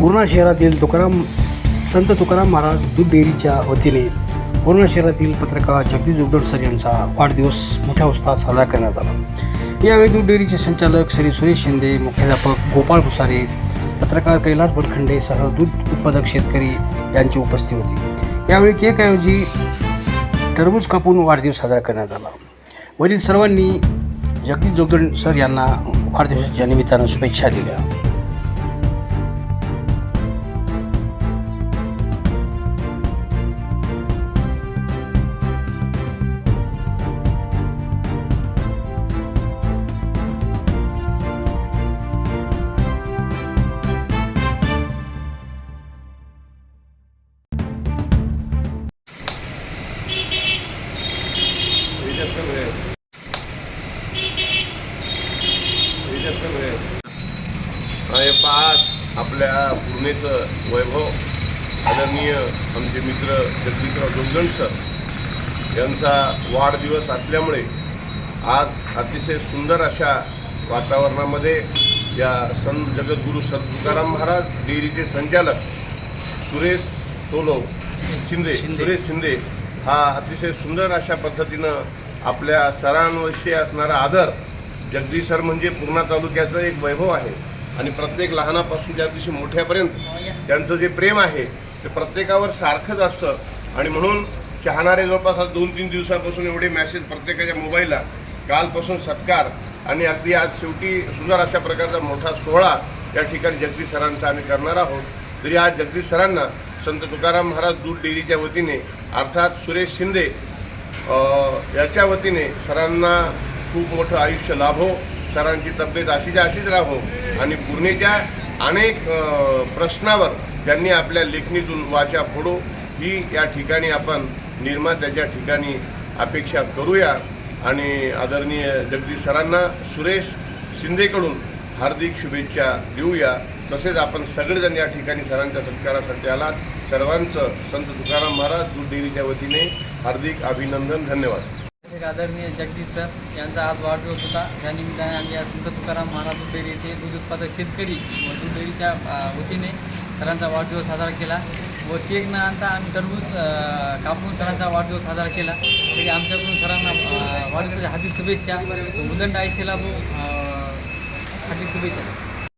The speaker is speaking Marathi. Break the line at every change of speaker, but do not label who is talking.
पूर्णा शहरातील संत तुकाराम महाराज दूध डेअरीच्या वतीने पूर्णा शहरातील पत्रकार जगदीश जोगदंड सर यांचा वाढदिवस मोठ्या उत्साहात साजरा करण्यात आला। यावेळी दूध डेअरीचे संचालक श्री सुरेश शिंदे, मुख्याध्यापक गोपाळ भुसारे, पत्रकार कैलास बलखंडेसह दूध उत्पादक शेतकरी यांची उपस्थिती होती। यावेळी केकऐवजी टरबूज कापून वाढदिवस साजरा करण्यात आला। वरील सर्वांनी जगदीश जोगदंड सर यांना वाढदिवसाच्या निमित्तानं शुभेच्छा दिल्या।
आज आपल्या पूर्णेचं वैभव आदरणीय आमचे मित्र जगदीशराव जोगदंड सर यांचा वाढदिवस असल्यामुळे आज अतिशय सुंदर अशा वातावरणामध्ये या संत जगद्गुरू संत तुकाराम महाराज डेअरीचे संचालक सुरेश शिंदे हा अतिशय सुंदर अशा पद्धतीनं आपल्या सरांविषयी असणारा आदर, जगदीश सर म्हणजे पूर्णा तालुक्याचं एक वैभव आहे आणि प्रत्येक लहानापासून अतिशय मोठ्यापर्यंत त्यांचं जे प्रेम आहे ते प्रत्येकावर सारखंच असतं आणि म्हणून चाहणारे जवळपास 2-3 दिवसापासून एवढे मॅसेज प्रत्येकाच्या मोबाईलला, कालपासून सत्कार आणि अगदी आज शेवटी सुंदर अशा प्रकारचा मोठा सोहळा या ठिकाणी जगदीश सरांचा आम्ही करणार आहोत। तरी आज जगदीश सरांना संत तुकाराम महाराज दूध डेअरीच्या वतीने अर्थात सुरेश शिंदे याच्या वतीने सरांना खूप मोठं आयुष्य लाभो, सरांची तब्येत अशीच राहो आणि पूर्णेच्या अनेक प्रश्नावर ज्यांनी आपल्या लेखणीतून वाचा फोडो ही या ठिकाणी आपण निर्मात्याच्या ठिकाणी अपेक्षा करूया आणि आदरणीय जगदीश सरांना सुरेश शिंदेकडून हार्दिक शुभेच्छा देऊया। तसेच आपण सगळेजण या ठिकाणी सरांच्या सत्कारासाठी आलात, सर्वांचं संत तुकाराम महाराज दूध डेअरीच्या वतीने हार्दिक अभिनंदन, धन्यवाद।
आदरणीय जगदीश सर यांचा आज वाढदिवस होता, त्या निमित्ताने आम्ही आज संत तुकाराम महाराज दूध डेअरी येथे दूध उत्पादक शेतकरी व दूध डेअरीच्या वतीने सरांचा वाढदिवस साजरा केला व केक न आणता आम्ही टरबूज कापून सरांचा वाढदिवस साजरा केला। तरी आमच्याकडून सरांना वाढदिवसाच्या हार्दिक शुभेच्छा, उदंड आयुष्य लाभो, हार्दिक शुभेच्छा।